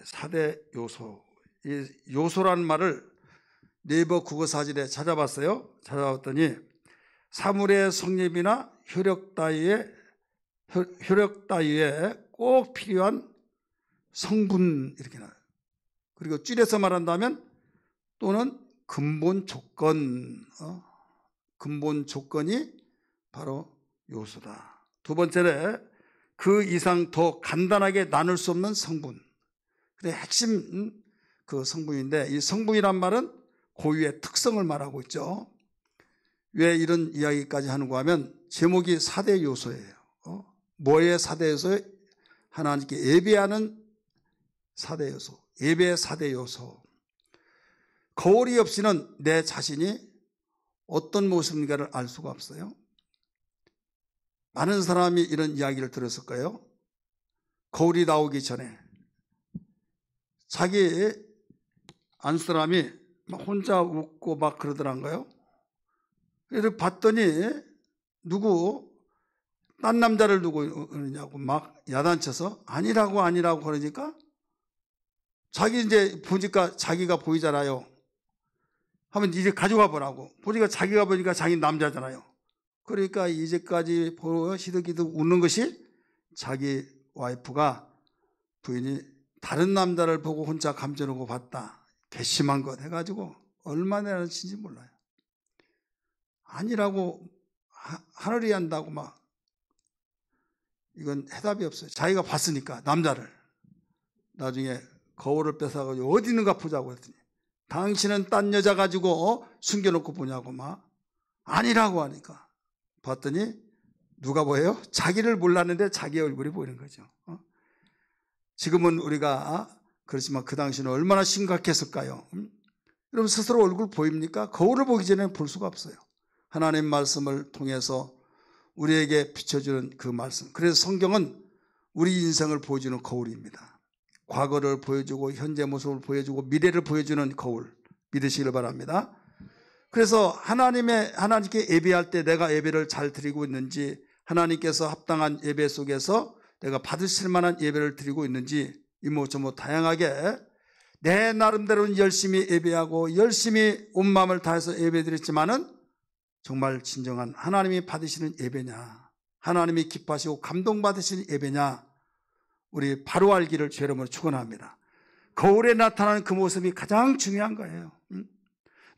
4대 요소. 이 요소라는 말을 네이버 국어사전에 찾아봤어요. 찾아봤더니 사물의 성립이나 효력 따위에 꼭 필요한 성분 이렇게 나와요. 그리고 줄여서 말한다면 또는 근본 조건, 근본 조건이 바로 요소다. 두 번째는 그 이상 더 간단하게 나눌 수 없는 성분. 그게 핵심 그 성분인데, 이 성분이란 말은 고유의 특성을 말하고 있죠. 왜 이런 이야기까지 하는가 하면 제목이 4대 요소예요. 뭐의 4대 요소? 하나님께 예배하는 4대 요소. 예배의 4대 요소. 거울이 없이는 내 자신이 어떤 모습인가를 알 수가 없어요. 많은 사람이 이런 이야기를 들었을 거예요. 거울이 나오기 전에 자기 안사람이 혼자 웃고 막 그러더란가요? 그래서 봤더니 딴 남자를 누구 그러냐고 막 야단쳐서 아니라고 그러니까 자기 이제 보니까 자기가 보이잖아요. 하면 이제 가져가 보라고. 보니까 자기가 보니까 자기 남자잖아요. 그러니까 이제까지 시득시득 웃는 것이 자기 와이프가 부인이 다른 남자를 보고 혼자 감춰놓고 봤다. 괘씸한 것 해가지고 얼마나 하는지 몰라요. 아니라고 하늘이 한다고 막 이건 해답이 없어요. 자기가 봤으니까 남자를. 나중에 거울을 뺏어가지고 어디 있는가 보자고 했더니 당신은 딴 여자 가지고 숨겨놓고 보냐고 막 아니라고 하니까 봤더니 누가 보여요? 자기를 몰랐는데 자기 얼굴이 보이는 거죠. 지금은 우리가 그렇지만 그 당시는 얼마나 심각했을까요? 여러분 스스로 얼굴 보입니까? 거울을 보기 전에는 볼 수가 없어요. 하나님 말씀을 통해서 우리에게 비춰주는 그 말씀. 그래서 성경은 우리 인생을 보여주는 거울입니다. 과거를 보여주고 현재 모습을 보여주고 미래를 보여주는 거울. 믿으시길 바랍니다. 그래서 하나님께 예배할 때 내가 예배를 잘 드리고 있는지, 하나님께서 합당한 예배 속에서 내가 받으실 만한 예배를 드리고 있는지 이모저모 다양하게 내 나름대로는 열심히 예배하고 열심히 온 마음을 다해서 예배 드렸지만은 정말 진정한 하나님이 받으시는 예배냐, 하나님이 기뻐하시고 감동받으시는 예배냐, 우리 바로 알기를 주 이름으로 축원합니다. 거울에 나타나는 그 모습이 가장 중요한 거예요.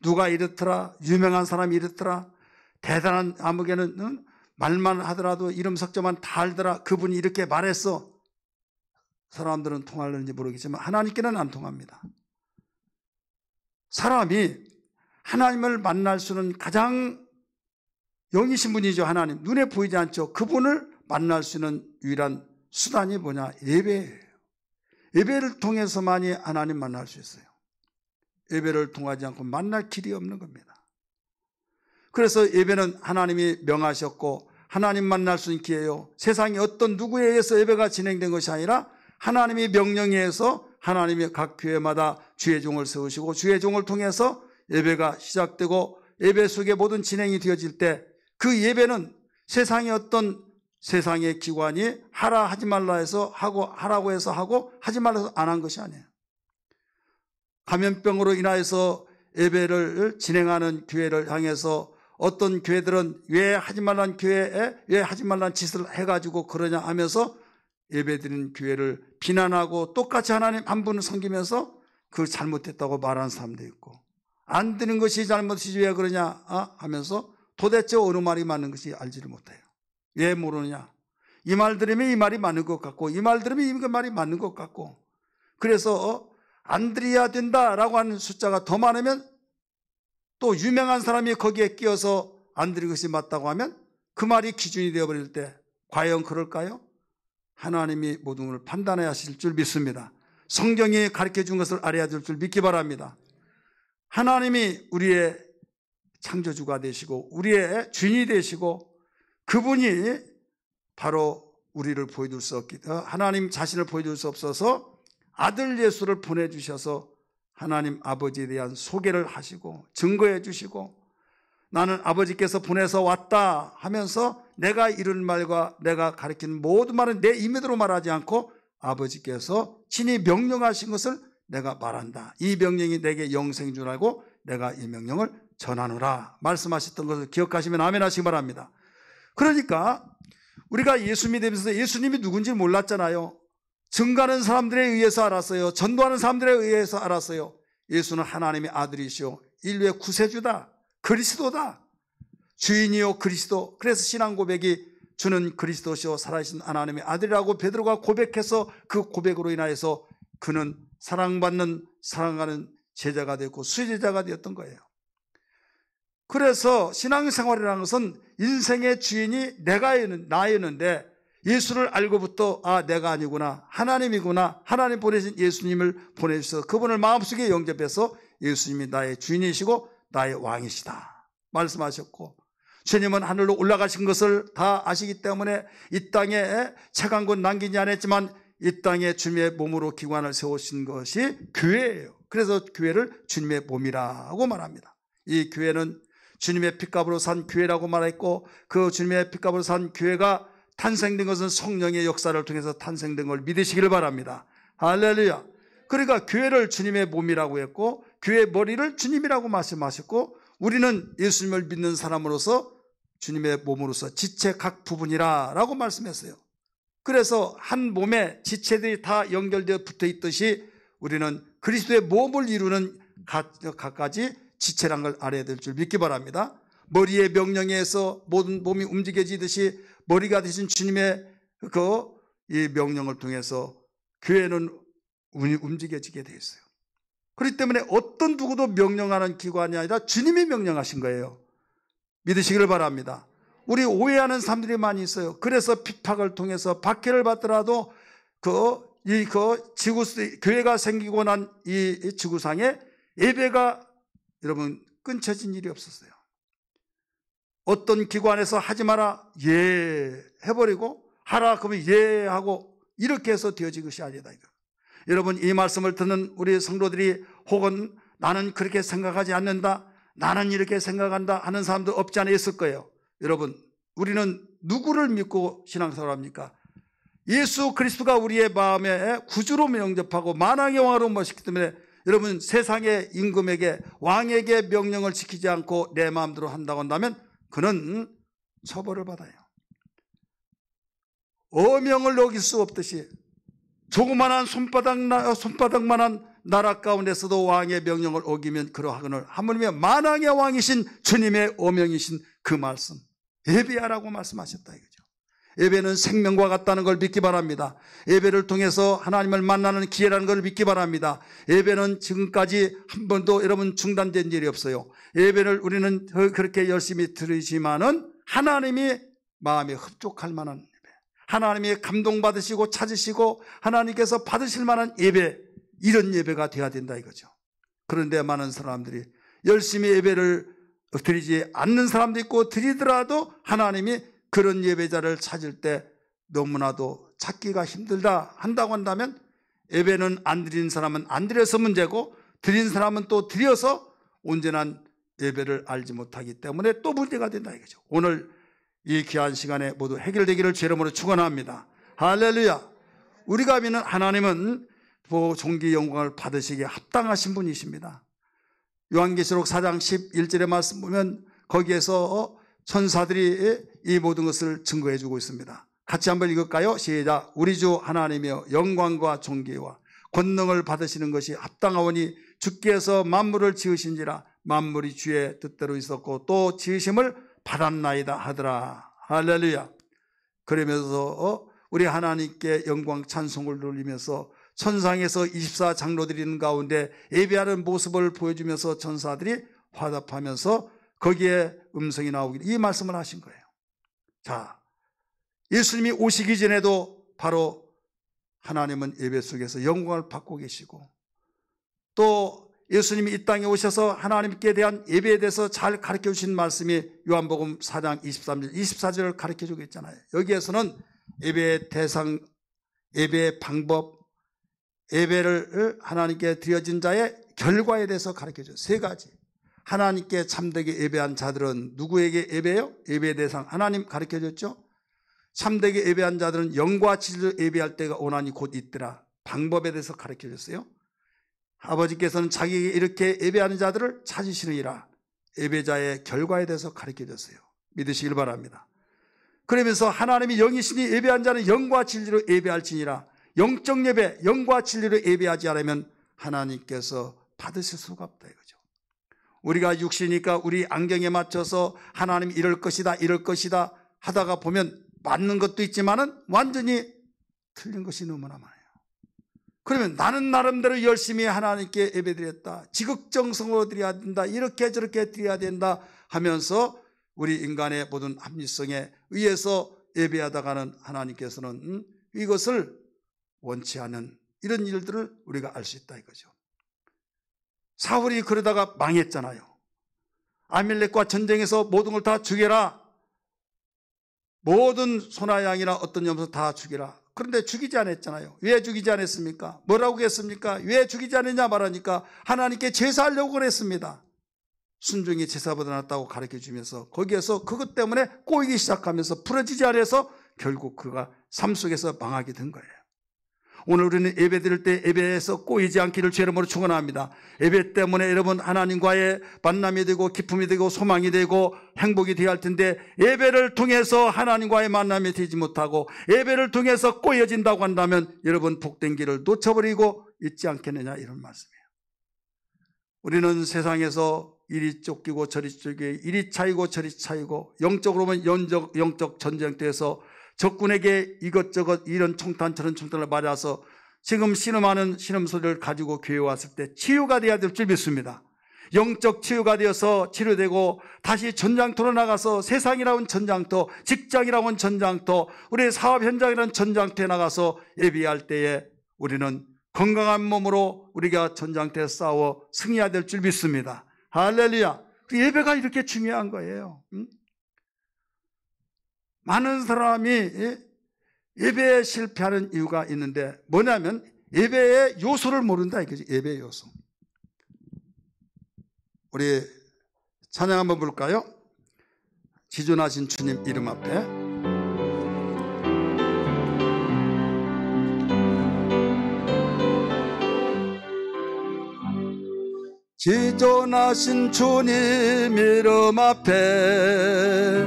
누가 이렇더라, 유명한 사람이 이렇더라, 대단한 아무개는 말만 하더라도 이름 석자만 다 알더라, 그분이 이렇게 말했어. 사람들은 통하는지 모르겠지만 하나님께는 안 통합니다. 사람이 하나님을 만날 수는 가장 영이신 분이죠. 하나님 눈에 보이지 않죠. 그분을 만날 수 있는 유일한 수단이 뭐냐? 예배예요. 예배를 통해서만이 하나님 만날 수 있어요. 예배를 통하지 않고 만날 길이 없는 겁니다. 그래서 예배는 하나님이 명하셨고 하나님 만날 수 있는 기회예요. 세상에 어떤 누구에 의해서 예배가 진행된 것이 아니라 하나님이 명령에 의해서 하나님이 각 교회마다 주의 종을 세우시고 주의 종을 통해서 예배가 시작되고 예배 속에 모든 진행이 되어질 때 그 예배는 세상의 어떤 세상의 기관이 하라 하지 말라 해서 하고 하라고 해서 하고 하지 말라 해서 안 한 것이 아니에요. 감염병으로 인하여서 예배를 진행하는 교회를 향해서 어떤 교회들은 왜 하지 말란 교회에 왜 하지 말란 짓을 해가지고 그러냐 하면서 예배드리는 교회를 비난하고 똑같이 하나님 한 분을 섬기면서 그 잘못했다고 말하는 사람도 있고 안 드는 것이 잘못이지 왜 그러냐 하면서 도대체 어느 말이 맞는 것이 알지를 못해요. 왜 모르느냐? 이 말 들으면 이 말이 맞는 것 같고 이 말 들으면 이 말이 맞는 것 같고 그래서 안 드려야 된다라고 하는 숫자가 더 많으면 또 유명한 사람이 거기에 끼어서 안 드리는 것이 맞다고 하면 그 말이 기준이 되어버릴 때 과연 그럴까요? 하나님이 모든 걸 판단해야 하실 줄 믿습니다. 성경이 가르쳐준 것을 알아야 될 줄 믿기 바랍니다. 하나님이 우리의 창조주가 되시고 우리의 주인이 되시고 그분이 바로 우리를 보여줄 수 없기 때문에 하나님 자신을 보여줄 수 없어서 아들 예수를 보내주셔서 하나님 아버지에 대한 소개를 하시고 증거해 주시고 나는 아버지께서 보내서 왔다 하면서 내가 이런 말과 내가 가르치는 모든 말은 내 임의대로 말하지 않고 아버지께서 친히 명령하신 것을 내가 말한다. 이 명령이 내게 영생인 줄 알고 내가 이 명령을 전하노라 말씀하셨던 것을 기억하시면 아멘 하시기 바랍니다. 그러니까 우리가 예수 믿으면서 예수님이 누군지 몰랐잖아요. 증거하는 사람들에 의해서 알았어요. 전도하는 사람들에 의해서 알았어요. 예수는 하나님의 아들이시오, 인류의 구세주다, 그리스도다, 주인이요 그리스도. 그래서 신앙 고백이 주는 그리스도시요 살아계신 하나님의 아들이라고 베드로가 고백해서 그 고백으로 인하여서 그는 사랑받는 사랑하는 제자가 되었고 수제자가 되었던 거예요. 그래서 신앙생활이라는 것은 인생의 주인이 나였는데 예수를 알고부터 내가 아니구나, 하나님이구나, 하나님 보내신 예수님을 보내주셔서 그분을 마음속에 영접해서 예수님이 나의 주인이시고 나의 왕이시다 말씀하셨고, 주님은 하늘로 올라가신 것을 다 아시기 때문에 이 땅에 책 한 권 남기지 않았지만 이 땅에 주님의 몸으로 기관을 세우신 것이 교회예요. 그래서 교회를 주님의 몸이라고 말합니다. 이 교회는 주님의 핏값으로 산 교회라고 말했고, 그 주님의 핏값으로 산 교회가 탄생된 것은 성령의 역사를 통해서 탄생된 걸 믿으시기를 바랍니다. 할렐루야. 그러니까 교회를 주님의 몸이라고 했고 교회의 머리를 주님이라고 말씀하셨고, 우리는 예수님을 믿는 사람으로서 주님의 몸으로서 지체 각 부분이라고 말씀했어요. 그래서 한 몸에 지체들이 다 연결되어 붙어 있듯이 우리는 그리스도의 몸을 이루는 각가지 지체란 걸 알아야 될 줄 믿기 바랍니다. 머리의 명령에 의해서 모든 몸이 움직여지듯이 머리가 되신 주님의 이 명령을 통해서 교회는 움직여지게 되어 있어요. 그렇기 때문에 어떤 누구도 명령하는 기관이 아니라 주님이 명령하신 거예요. 믿으시기를 바랍니다. 우리 오해하는 사람들이 많이 있어요. 그래서 핍박을 통해서 박해를 받더라도 교회가 생기고 난 이 지구상에 예배가 여러분 끊쳐진 일이 없었어요. 어떤 기관에서 하지 마라 예 해버리고 하라 그러면 예 하고 이렇게 해서 되어진 것이 아니다 이거. 여러분 이 말씀을 듣는 우리 성도들이 혹은 나는 그렇게 생각하지 않는다, 나는 이렇게 생각한다 하는 사람도 없지 않아 있을 거예요. 여러분 우리는 누구를 믿고 신앙생활합니까? 예수 그리스도가 우리의 마음에 구주로 영접하고 만왕의 왕으로 모시기 때문에 여러분 세상의 임금에게 왕에게 명령을 지키지 않고 내 마음대로 한다고 한다면 그는 처벌을 받아요. 어명을 어길 수 없듯이 조그만한 손바닥만한 나라 가운데서도 왕의 명령을 어기면 그러하거늘 하물며 만왕의 왕이신 주님의 어명이신 그 말씀 예배하라고 말씀하셨다 이거죠. 예배는 생명과 같다는 걸 믿기 바랍니다. 예배를 통해서 하나님을 만나는 기회라는 걸 믿기 바랍니다. 예배는 지금까지 한 번도 여러분 중단된 일이 없어요. 예배를 우리는 그렇게 열심히 들으시면은 하나님이 마음에 흡족할 만한 예배, 하나님이 감동받으시고 찾으시고 하나님께서 받으실 만한 예배, 이런 예배가 돼야 된다 이거죠. 그런데 많은 사람들이 열심히 예배를 드리지 않는 사람도 있고 드리더라도 하나님이 그런 예배자를 찾을 때 너무나도 찾기가 힘들다 한다고 한다면 예배는 안 드리는 사람은 안 드려서 문제고 드린 사람은 또 드려서 온전한 예배를 알지 못하기 때문에 또 문제가 된다 이거죠. 오늘 이 귀한 시간에 모두 해결되기를 주 이름으로 축원합니다. 할렐루야. 우리가 믿는 하나님은 존귀 영광을 받으시기에 합당하신 분이십니다. 요한계시록 4장 11절의 말씀 보면 거기에서 천사들이 이 모든 것을 증거해 주고 있습니다. 같이 한번 읽을까요? 시작. 우리 주 하나님이여 영광과 존귀와 권능을 받으시는 것이 합당하오니 주께서 만물을 지으신지라 만물이 주의 뜻대로 있었고 또 지으심을 받았나이다 하더라. 할렐루야. 그러면서 우리 하나님께 영광 찬송을 돌리면서 천상에서 24장로들이 있는 가운데 예배하는 모습을 보여주면서 천사들이 화답하면서 거기에 음성이 나오길 이 말씀을 하신 거예요. 자, 예수님이 오시기 전에도 바로 하나님은 예배 속에서 영광을 받고 계시고 또 예수님이 이 땅에 오셔서 하나님께 대한 예배에 대해서 잘 가르쳐 주신 말씀이 요한복음 4장 23절 24절을 가르쳐 주고 있잖아요. 여기에서는 예배의 대상, 예배의 방법, 예배를 하나님께 드려진 자의 결과에 대해서 가르쳐 줘요. 세 가지. 하나님께 참되게 예배한 자들은 누구에게 예배해요? 예배의 대상 하나님 가르쳐 줬죠. 참되게 예배한 자들은 영과 진리로 예배할 때가 오나니 곧 있더라. 방법에 대해서 가르쳐 줬어요. 아버지께서는 자기에게 이렇게 예배하는 자들을 찾으시느니라. 예배자의 결과에 대해서 가르쳐 줬어요. 믿으시길 바랍니다. 그러면서 하나님이 영이시니 예배한 자는 영과 진리로 예배할지니라. 영적 예배, 영과 진리로 예배하지 않으면 하나님께서 받으실 수가 없다 이거죠. 우리가 육신이니까 우리 안경에 맞춰서 하나님 이럴 것이다 이럴 것이다 하다가 보면 맞는 것도 있지만은 완전히 틀린 것이 너무나 많아요. 그러면 나는 나름대로 열심히 하나님께 예배드렸다, 지극정성으로 드려야 된다, 이렇게 저렇게 드려야 된다 하면서 우리 인간의 모든 합리성에 의해서 예배하다가는 하나님께서는 이것을 원치 않은 이런 일들을 우리가 알 수 있다 이거죠. 사울이 그러다가 망했잖아요. 아말렉과 전쟁에서 모든 걸 다 죽여라, 모든 소나 양이나 어떤 염소 다 죽여라. 그런데 죽이지 않았잖아요. 왜 죽이지 않았습니까? 뭐라고 했습니까? 왜 죽이지 않았냐 말하니까 하나님께 제사하려고 그랬습니다. 순종이 제사보다 낫다고 가르쳐 주면서 거기에서 그것 때문에 꼬이기 시작하면서 풀어지지 않아서 결국 그가 삶 속에서 망하게 된 거예요. 오늘 우리는 예배 드릴 때 예배에서 꼬이지 않기를 주의 이름으로 축원합니다. 예배 때문에 여러분 하나님과의 만남이 되고 기쁨이 되고 소망이 되고 행복이 되어야 할 텐데, 예배를 통해서 하나님과의 만남이 되지 못하고 예배를 통해서 꼬여진다고 한다면 여러분 복된 길을 놓쳐버리고 있지 않겠느냐 이런 말씀이에요. 우리는 세상에서 이리 쫓기고 저리 쫓기고 이리 차이고 저리 차이고 영적으로 보면 영적 전쟁터에서 적군에게 이것저것 이런 총탄 저런 총탄을 맞아서 지금 신음하는 신음소리를 가지고 교회에 왔을 때 치유가 되어야 될 줄 믿습니다. 영적 치유가 되어서 치료되고 다시 전장터로 나가서 세상이라는 전장터, 직장이라는 전장터, 우리의 사업 현장이라는 전장터에 나가서 예배할 때에 우리는 건강한 몸으로 우리가 전장터에 싸워 승리해야 될 줄 믿습니다. 할렐루야. 예배가 이렇게 중요한 거예요. 많은 사람이 예배에 실패하는 이유가 있는데 뭐냐면 예배의 요소를 모른다 이거지. 예배의 요소. 우리 찬양 한번 볼까요? 지존하신 주님 이름 앞에. 지존하신 주님 이름 앞에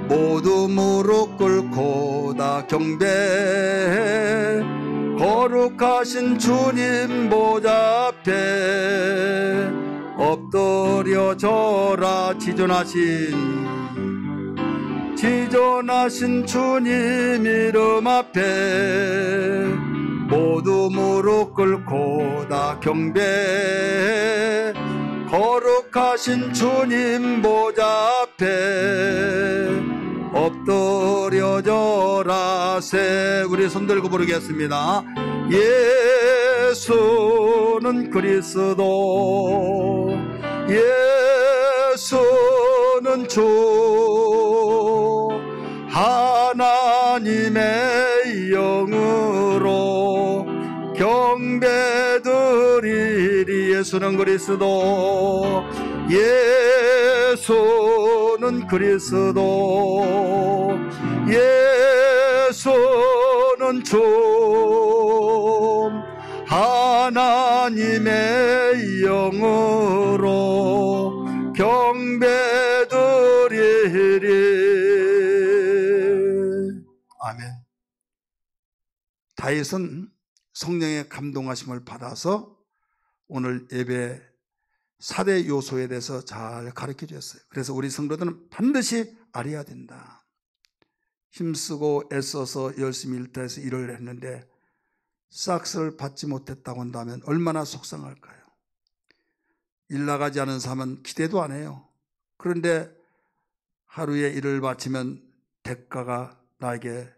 모두 무릎 꿇고 다 경배, 거룩하신 주님 보좌 앞에 엎드려 절하. 지존하신 주님 이름 앞에 모두 무릎 꿇고 다 경배, 거룩하신 주님 보좌 앞에 엎드려 절하세. 우리 손 들고 부르겠습니다. 예수는 그리스도, 예수는 주, 하나님의 영으로 경배드리리. 예수는 그리스도, 예수는 그리스도, 예수는 주, 하나님의 영으로 경배드리리. 아멘. 다윗은 성령의 감동하심을 받아서 오늘 예배 4대 요소에 대해서 잘 가르쳐 주셨어요. 그래서 우리 성도들은 반드시 알아야 된다. 힘쓰고 애써서 열심히 일터에서 일을 했는데 싹스를 받지 못했다고 한다면 얼마나 속상할까요? 일 나가지 않은 사람은 기대도 안 해요. 그런데 하루에 일을 마치면 대가가 나에게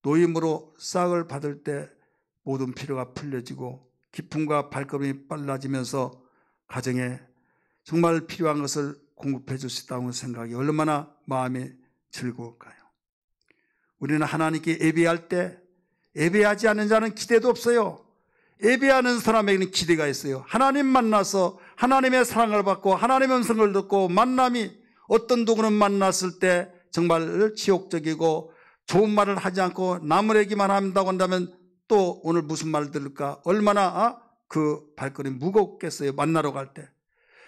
노임으로 싹을 받을 때 모든 필요가 풀려지고 기쁨과 발걸음이 빨라지면서 가정에 정말 필요한 것을 공급해 줄 수 있다는 생각이 얼마나 마음이 즐거울까요? 우리는 하나님께 예배할 때 예배하지 않는 자는 기대도 없어요. 예배하는 사람에게는 기대가 있어요. 하나님 만나서 하나님의 사랑을 받고 하나님의 음성을 듣고 만남이, 어떤 누구는 만났을 때 정말 치욕적이고 좋은 말을 하지 않고 남을 얘기만 한다고 한다면 또 오늘 무슨 말 들을까? 얼마나 그 발걸음이 무겁겠어요. 만나러 갈 때.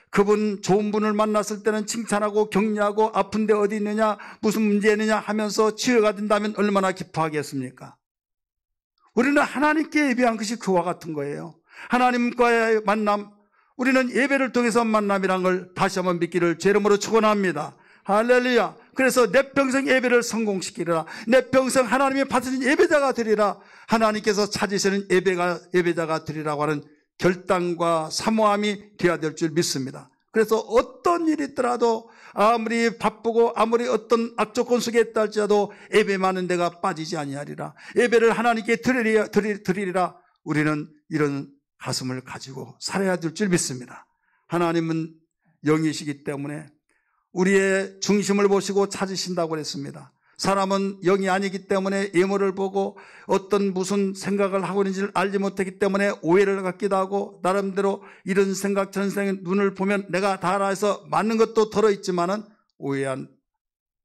그분 좋은 분을 만났을 때는 칭찬하고 격려하고 아픈데 어디 있느냐, 무슨 문제 있느냐 하면서 치유가 된다면 얼마나 기뻐하겠습니까? 우리는 하나님께 예배한 것이 그와 같은 거예요. 하나님과의 만남, 우리는 예배를 통해서 만남이란 걸 다시 한번 믿기를 주 이름으로 축원합니다. 할렐루야. 그래서 내 평생 예배를 성공시키리라. 내 평생 하나님이 받으신 예배자가 되리라. 하나님께서 찾으시는 예배자가 되리라고 하는 결단과 사모함이 되어야 될 줄 믿습니다. 그래서 어떤 일이 있더라도 아무리 바쁘고 아무리 어떤 악조건 속에 있다 할지라도 예배만은 내가 빠지지 아니하리라. 예배를 하나님께 드리리라. 우리는 이런 가슴을 가지고 살아야 될 줄 믿습니다. 하나님은 영이시기 때문에 우리의 중심을 보시고 찾으신다고 그랬습니다. 사람은 영이 아니기 때문에 예물을 보고 어떤 무슨 생각을 하고 있는지를 알지 못했기 때문에 오해를 갖기도 하고 나름대로 이런 생각 저런 생각 눈을 보면 내가 다 알아 해서 맞는 것도 들어있지만은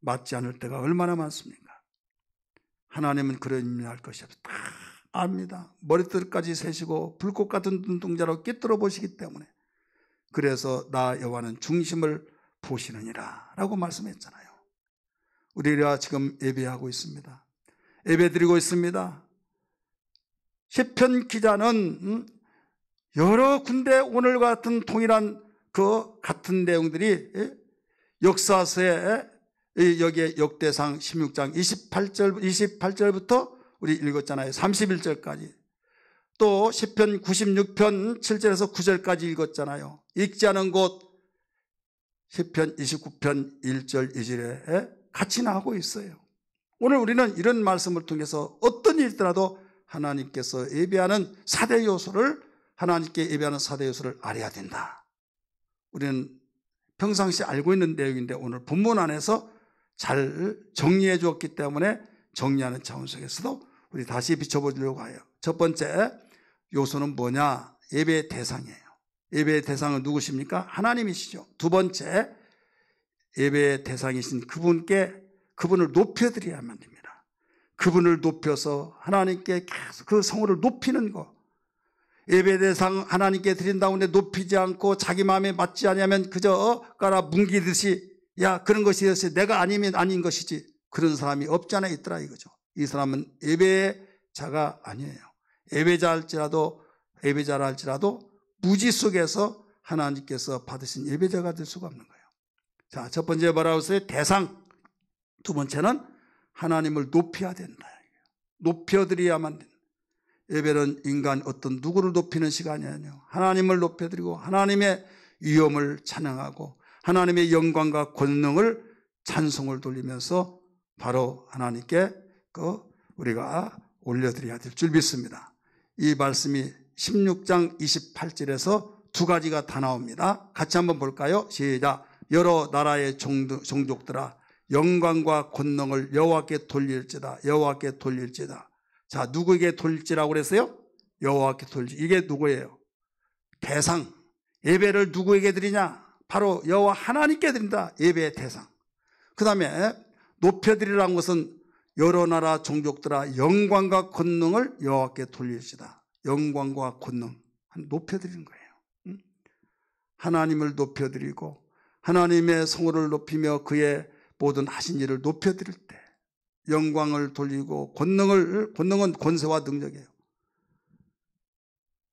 맞지 않을 때가 얼마나 많습니까? 하나님은 그런 의미할 것이 없다. 다 압니다. 머리끝까지 세시고 불꽃 같은 눈동자로 꿰뚫어 보시기 때문에 그래서 나 여호와는 중심을 보시느니라 라고 말씀했잖아요. 우리가 지금 예배하고 있습니다. 예배 드리고 있습니다. 시편 기자는 여러 군데 오늘과 같은 동일한 그 같은 내용들이 역사서에 여기에 역대상 16장 28절부터 우리 읽었잖아요. 31절까지. 또 시편 96편 7절에서 9절까지 읽었잖아요. 읽지 않은 곳 시편 29편 1절 2절에 같이 나오고 있어요. 오늘 우리는 이런 말씀을 통해서 어떤 일이 있더라도 하나님께서 예배하는 4대 요소를 하나님께 예배하는 4대 요소를 알아야 된다. 우리는 평상시 알고 있는 내용인데 오늘 본문 안에서 잘 정리해 주었기 때문에 정리하는 차원 속에서도 우리 다시 비춰보려고 해요. 첫 번째 요소는 뭐냐? 예배의 대상이에요. 예배의 대상은 누구십니까? 하나님이시죠. 두 번째, 예배의 대상이신 그분을 높여드려야만 됩니다. 그분을 높여서 하나님께 계속 그 성호를 높이는 거. 예배 대상 하나님께 드린다고 하는데 높이지 않고 자기 마음에 맞지 않으면 그저 깔아 뭉기듯이 야 그런 것이 내가 아니면 아닌 것이지 그런 사람이 없지 않아 있더라 이거죠. 이 사람은 예배자가 아니에요. 예배자라 할지라도 무지 속에서 하나님께서 받으신 예배자가 될 수가 없는 거예요. 자, 첫 번째 뭐라고 했어요? 대상. 두 번째는 하나님을 높여야 된다. 높여드려야만 된다. 예배는 인간 어떤 누구를 높이는 시간이 아니에요. 하나님을 높여드리고 하나님의 위엄을 찬양하고 하나님의 영광과 권능을 찬송을 돌리면서 바로 하나님께 우리가 올려드려야 될 줄 믿습니다. 이 말씀이 16장 28절에서 두 가지가 다 나옵니다. 같이 한번 볼까요? 시작. 여러 나라의 종족들아 영광과 권능을 여호와께 돌릴지다. 여호와께 돌릴지다. 자, 누구에게 돌릴지라고 그랬어요? 여호와께 돌릴지. 이게 누구예요? 대상. 예배를 누구에게 드리냐? 바로 여호와 하나님께 드린다. 예배의 대상. 그 다음에 높여드리라는 것은 여러 나라 종족들아 영광과 권능을 여호와께 돌릴지다. 영광과 권능 높여드리는 거예요. 하나님을 높여드리고 하나님의 성호를 높이며 그의 모든 하신 일을 높여드릴 때 영광을 돌리고 권능은 권세와 능력이에요.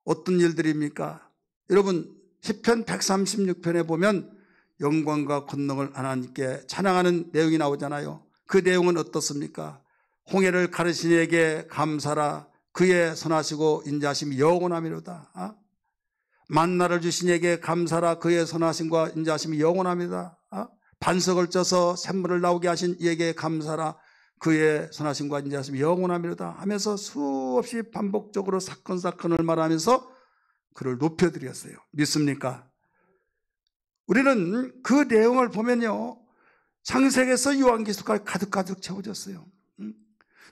어떤 일들입니까? 여러분 시편 136편에 보면 영광과 권능을 하나님께 찬양하는 내용이 나오잖아요. 그 내용은 어떻습니까? 홍해를 가르신 이에게 감사라. 그의 선하시고 인자하심이 영원하미로다. 만나를 주신 이에게 감사라. 그의 선하심과 인자하심이 영원합니다. 반석을 쪄서 샘물을 나오게 하신 이에게 감사라. 그의 선하심과 인자하심이 영원하미로다 하면서 수없이 반복적으로 사건을 말하면서 그를 높여드렸어요. 믿습니까? 우리는 그 내용을 보면요 창세기에서 요한계시록까지 가득 채워졌어요.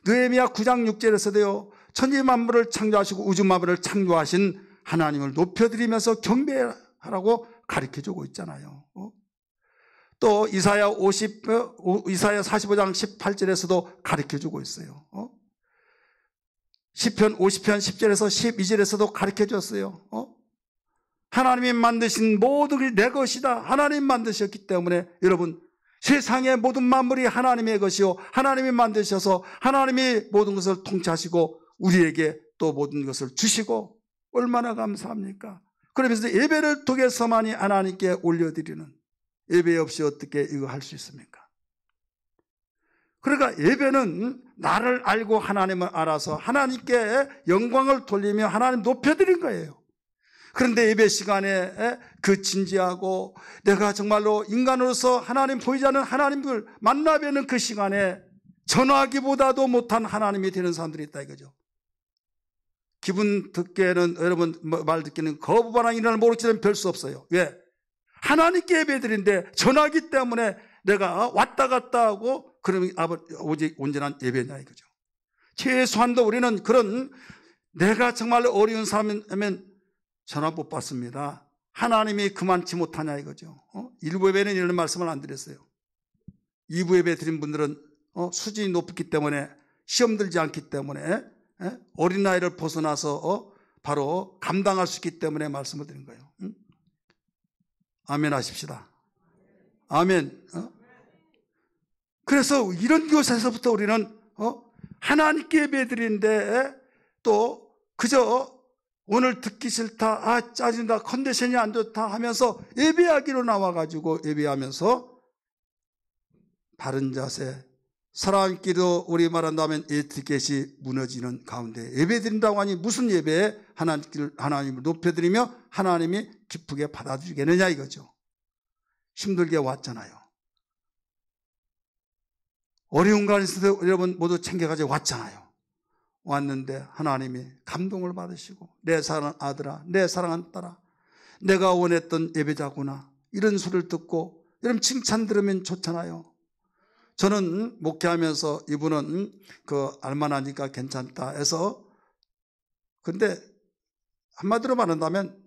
느헤미야 9장 6절에서도요 천지 만물을 창조하시고 우주 만물을 창조하신 하나님을 높여드리면서 경배하라고 가르쳐주고 있잖아요. 또 이사야 45장 18절에서도 가르쳐주고 있어요. 시편 50편 10절에서 12절에서도 가르쳐줬어요. 하나님이 만드신 모든 것이 내 것이다. 하나님 만드셨기 때문에 여러분, 세상의 모든 만물이 하나님의 것이요, 하나님이 만드셔서 하나님이 모든 것을 통치하시고 우리에게 또 모든 것을 주시고 얼마나 감사합니까? 그러면서 예배를 통해서만이 하나님께 올려드리는, 예배 없이 어떻게 이거 할 수 있습니까? 그러니까 예배는 나를 알고 하나님을 알아서 하나님께 영광을 돌리며 하나님 높여드린 거예요. 그런데 예배 시간에 그 진지하고 내가 정말로 인간으로서 하나님 보이지 않는 하나님을 만나 뵈는 그 시간에 전화기보다도 못한 하나님이 되는 사람들이 있다 이거죠. 기분 듣기에는, 여러분 말 듣기는 거부반항이 일어나는 모르겠지만 별 수 없어요. 왜? 하나님께 예배드린데 전화기 때문에 내가 왔다 갔다 하고 그러면 오직 온전한 예배냐 이거죠. 최소한도 우리는 그런, 내가 정말 어려운 사람이면 전화 못 받습니다. 하나님이 그만치 못하냐 이거죠. 일부 예배는 이런 말씀을 안 드렸어요. 2부 예배 드린 분들은 수준이 높기 때문에, 시험 들지 않기 때문에, 어린 나이를 벗어나서 바로 감당할 수 있기 때문에 말씀을 드린 거예요. 아멘 하십시다. 아멘. 그래서 이런 곳에서부터 우리는 하나님께 예배드리는데 또 그저 오늘 듣기 싫다, 짜증나, 컨디션이 안 좋다 하면서 예배하기로 나와가지고 예배하면서 바른 자세, 사람끼리도 우리 말한다면 에티켓이 무너지는 가운데 예배드린다고 하니 무슨 예배에 하나님을 높여드리며 하나님이 기쁘게 받아주겠느냐 이거죠. 힘들게 왔잖아요. 어려운 가운데서 여러분 모두 챙겨가지고 왔잖아요. 왔는데 하나님이 감동을 받으시고, 내 사랑하는 아들아, 내 사랑하는 딸아, 내가 원했던 예배자구나, 이런 소리를 듣고 여러분 칭찬 들으면 좋잖아요. 저는 목회하면서 이분은 알만하니까 괜찮다 해서, 근데 한마디로 말한다면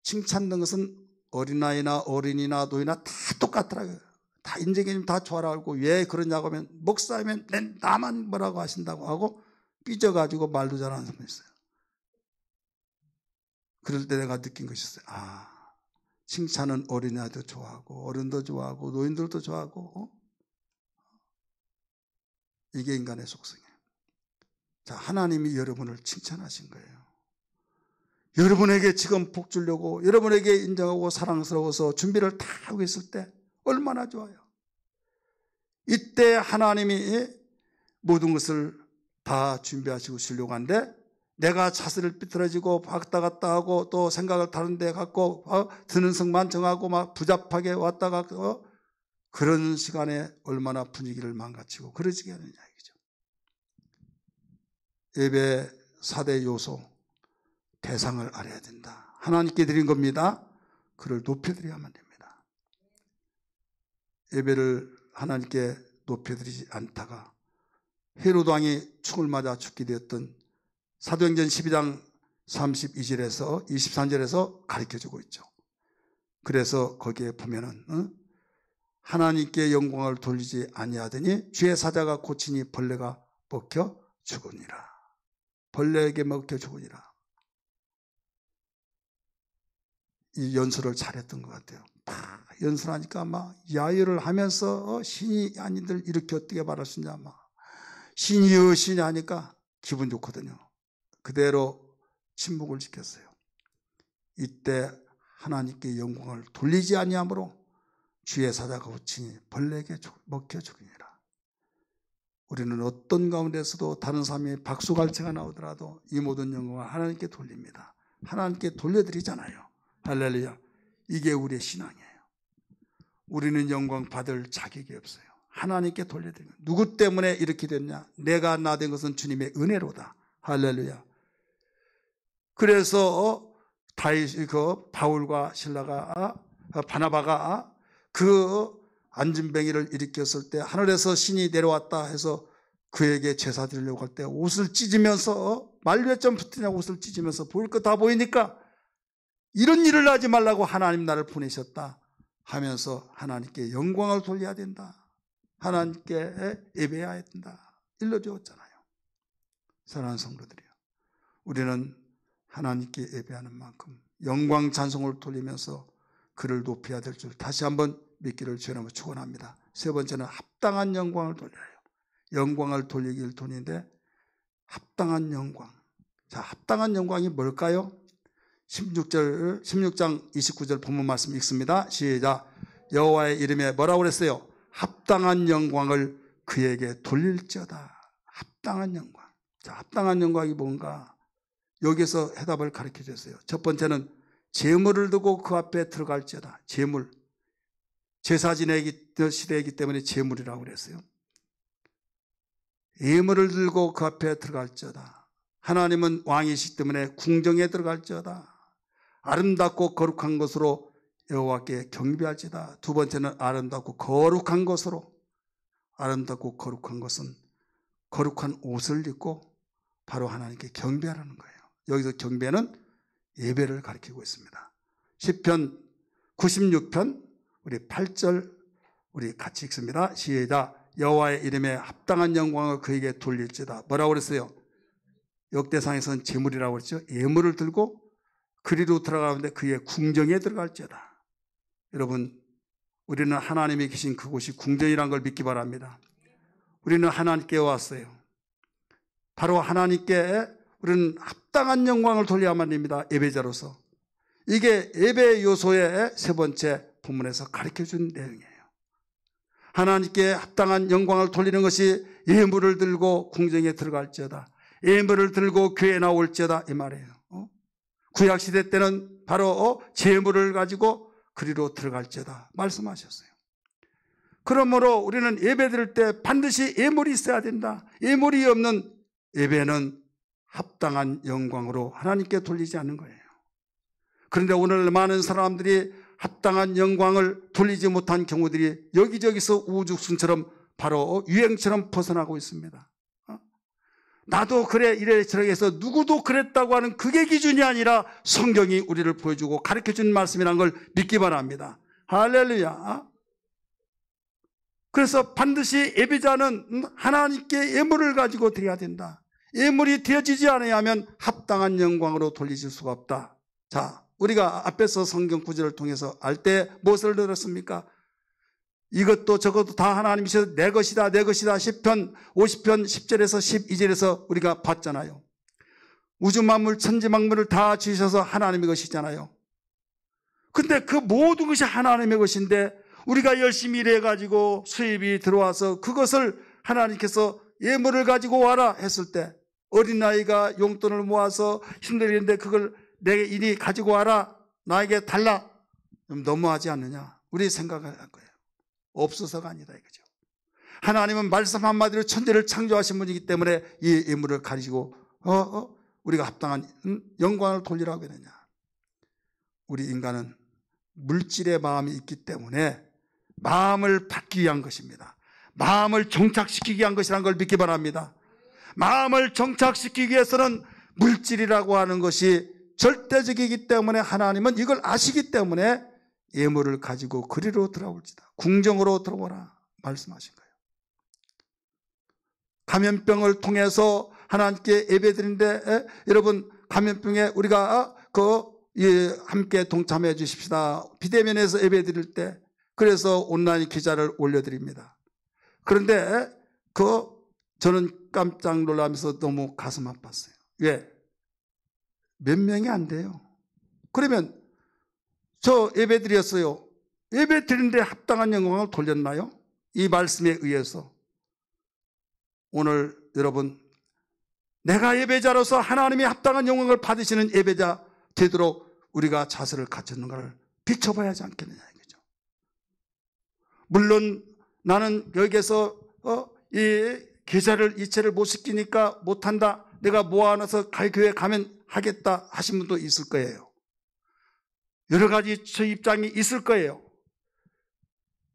칭찬 든 것은 어린아이나 어린이나 노인이나 다 똑같더라고요. 다 인재개념 다 좋아라고. 왜 그러냐고 하면, 목사면 나만 뭐라고 하신다고 하고 삐져가지고 말도 잘하는 사람이 있어요. 그럴 때 내가 느낀 것이 있어요. 칭찬은 어린아이도 좋아하고 어른도 좋아하고 노인들도 좋아하고, 이게 인간의 속성이에요. 자, 하나님이 여러분을 칭찬하신 거예요. 여러분에게 지금 복 주려고, 여러분에게 인정하고 사랑스러워서 준비를 다 하고 있을 때 얼마나 좋아요. 이때 하나님이 모든 것을 다 준비하시고 주려고 하는데, 내가 자세를 삐뚤어지고 왔다 갔다 하고 또 생각을 다른 데 갖고 드는 성만 정하고 막 부잡하게 왔다 갔고, 그런 시간에 얼마나 분위기를 망가치고 그러지게 하느냐 이거죠. 예배 4대 요소, 대상을 알아야 된다. 하나님께 드린 겁니다. 그를 높여드려야만 됩니다. 예배를 하나님께 높여드리지 않다가 헤로도 왕이 총을 맞아 죽게 되었던 사도행전 12장 32절에서 23절에서 가르쳐주고 있죠. 그래서 거기에 보면은 하나님께 영광을 돌리지 아니하더니 주의 사자가 고치니 벌레가 먹혀 죽으니라. 벌레에게 먹혀 죽으니라. 이 연설을 잘했던 것 같아요. 막 연설하니까 막 야유를 하면서 신이 아닌들 이렇게 어떻게 말할 수 있냐, 막 신이여 신이 하니까 기분 좋거든요. 그대로 침묵을 지켰어요. 이때 하나님께 영광을 돌리지 아니하므로 주의 사자가 고치니 벌레에게 먹혀 죽으니라. 우리는 어떤 가운데서도 다른 사람이 박수갈채가 나오더라도 이 모든 영광을 하나님께 돌립니다. 하나님께 돌려드리잖아요. 할렐루야. 이게 우리의 신앙이에요. 우리는 영광 받을 자격이 없어요. 하나님께 돌려드리는. 누구 때문에 이렇게 됐냐? 내가 나 된 것은 주님의 은혜로다. 할렐루야. 그래서 바울과 바나바가 그 안진뱅이를 일으켰을 때 하늘에서 신이 내려왔다 해서 그에게 제사 드리려고 할 때 옷을 찢으면서, 말려점 붙으냐 옷을 찢으면서 보일 거 다 보이니까 이런 일을 하지 말라고 하나님 나를 보내셨다. 하면서 하나님께 영광을 돌려야 된다. 하나님께 예배해야 된다. 일러주었잖아요. 사랑하는 성도들이요, 우리는 하나님께 예배하는 만큼 영광 찬송을 돌리면서 그를 높여야 될 줄 다시 한번 믿기를 주여 한번 축원합니다. 세 번째는 합당한 영광을 돌려요. 영광을 돌리길 돈인데 합당한 영광. 자, 합당한 영광이 뭘까요? 16장 29절 본문 말씀 읽습니다. 시작. 여호와의 이름에 뭐라고 그랬어요? 합당한 영광을 그에게 돌릴지어다. 합당한 영광. 자, 합당한 영광이 뭔가? 여기서 해답을 가르쳐 줬어요. 첫 번째는 제물을 두고 그 앞에 들어갈지어다. 제물. 제사 지내기 시대이기 때문에 제물이라고 그랬어요. 예물을 들고 그 앞에 들어갈지어다. 하나님은 왕이시기 때문에 궁정에 들어갈지어다. 아름답고 거룩한 것으로 여호와께 경배할지어다. 두 번째는 아름답고 거룩한 것으로. 아름답고 거룩한 것은 거룩한 옷을 입고 바로 하나님께 경배하라는 거예요. 여기서 경배는 예배를 가리키고 있습니다. 시편 96편 우리 8절 우리 같이 읽습니다. 시작. 여호와의 이름에 합당한 영광을 그에게 돌릴지다. 뭐라고 그랬어요? 역대상에서는 제물이라고 그랬죠. 예물을 들고 그리로 들어가는데 그의 궁정에 들어갈지어다. 여러분, 우리는 하나님이 계신 그곳이 궁정이라는 걸 믿기 바랍니다. 우리는 하나님께 왔어요. 바로 하나님께 우리는 합당한 영광을 돌려야만 됩니다. 예배자로서. 이게 예배 요소의 세 번째 본문에서 가르쳐준 내용이에요. 하나님께 합당한 영광을 돌리는 것이 예물을 들고 궁정에 들어갈지어다. 예물을 들고 교회에 나올지어다 이 말이에요. 구약시대 때는 바로 제물을 가지고 그리로 들어갈지어다 말씀하셨어요. 그러므로 우리는 예배 드릴 때 반드시 예물이 있어야 된다. 예물이 없는 예배는 합당한 영광으로 하나님께 돌리지 않는 거예요. 그런데 오늘 많은 사람들이 합당한 영광을 돌리지 못한 경우들이 여기저기서 우죽순처럼 바로 유행처럼 벗어나고 있습니다. 나도 그래 이래 저래 해서 누구도 그랬다고 하는 그게 기준이 아니라 성경이 우리를 보여주고 가르쳐준 말씀이라는 걸 믿기 바랍니다. 할렐루야. 그래서 반드시 예배자는 하나님께 예물을 가지고 드려야 된다. 예물이 되어지지 않으면 합당한 영광으로 돌리실 수가 없다. 자, 우리가 앞에서 성경 구절을 통해서 알 때 무엇을 들었습니까? 이것도 저것도 다 하나님이셔서 내 것이다 내 것이다 시편 50편 10절에서 12절에서 우리가 봤잖아요. 우주 만물 천지 만물을 다 지으셔서 하나님의 것이잖아요. 근데 그 모든 것이 하나님의 것인데 우리가 열심히 일해가지고 수입이 들어와서 그것을 하나님께서 예물을 가지고 와라 했을 때 어린아이가 용돈을 모아서 힘들는데 그걸 내게 이니 가지고 와라 나에게 달라 좀 너무하지 않느냐 우리 생각을 할 거예요. 없어서가 아니다 이거죠. 하나님은 말씀 한마디로 천지를 창조하신 분이기 때문에 이 예물을 가지고 우리가 합당한 영광을 돌리라고 했느냐. 우리 인간은 물질의 마음이 있기 때문에 마음을 받기 위한 것입니다. 마음을 정착시키기 위한 것이라는 걸 믿기 바랍니다. 마음을 정착시키기 위해서는 물질이라고 하는 것이 절대적이기 때문에 하나님은 이걸 아시기 때문에 예물을 가지고 그리로 들어올지다. 궁정으로 들어오라 말씀하신 거예요. 감염병을 통해서 하나님께 예배드리는데 여러분 감염병에 우리가 함께 동참해 주십시다. 비대면에서 예배드릴 때 그래서 온라인 기자를 올려드립니다. 그런데 저는 깜짝 놀라면서 너무 가슴 아팠어요. 왜? 몇 명이 안 돼요. 그러면 저 예배 드렸어요. 예배 드리는데 합당한 영광을 돌렸나요? 이 말씀에 의해서 오늘 여러분 내가 예배자로서 하나님이 합당한 영광을 받으시는 예배자 되도록 우리가 자세를 갖췄는가를 비춰봐야 하지 않겠느냐 이거죠. 물론 나는 여기에서 이 계좌를 이체를 못 시키니까 못한다. 내가 모아놔서 교회 가면 하겠다 하신 분도 있을 거예요. 여러 가지 저 입장이 있을 거예요.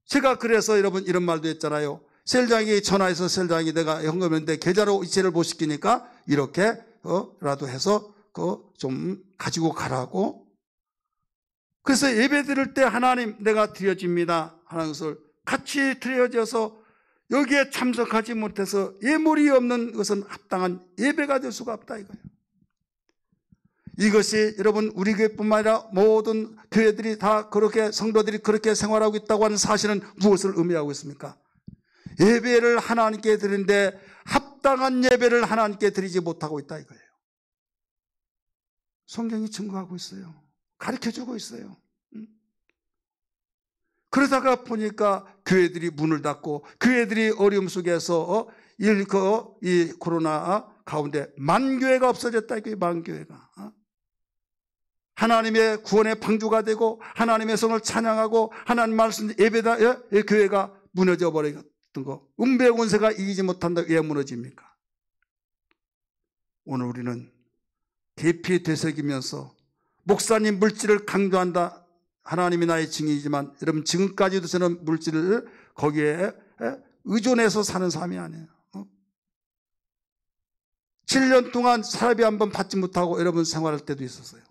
제가 그래서 여러분 이런 말도 했잖아요. 셀장에게 전화해서 셀장이 내가 현금인데 계좌로 이체를 못 시키니까 이렇게 라도 해서 좀 가지고 가라고 그래서 예배 드릴 때 하나님 내가 드려집니다 하는 것을 같이 드려져서 여기에 참석하지 못해서 예물이 없는 것은 합당한 예배가 될 수가 없다 이거예요. 이것이 여러분 우리 교회뿐만 아니라 모든 교회들이 다 그렇게 성도들이 그렇게 생활하고 있다고 하는 사실은 무엇을 의미하고 있습니까? 예배를 하나님께 드리는데 합당한 예배를 하나님께 드리지 못하고 있다 이거예요. 성경이 증거하고 있어요. 가르쳐주고 있어요. 그러다가 보니까 교회들이 문을 닫고 교회들이 어려움 속에서 이 코로나 가운데 만교회가 없어졌다 이거예요. 만교회가. 하나님의 구원의 방주가 되고 하나님의 성을 찬양하고 하나님 말씀 예배다 교회가 무너져 버렸던 거. 음배 권세가 이기지 못한다. 왜 무너집니까? 오늘 우리는 계피 되새기면서 목사님 물질을 강조한다. 하나님이 나의 증인이지만 여러분 지금까지도 저는 물질을 거기에 의존해서 사는 삶이 아니에요. 7년 동안 사례비 한 번 받지 못하고 여러분 생활할 때도 있었어요.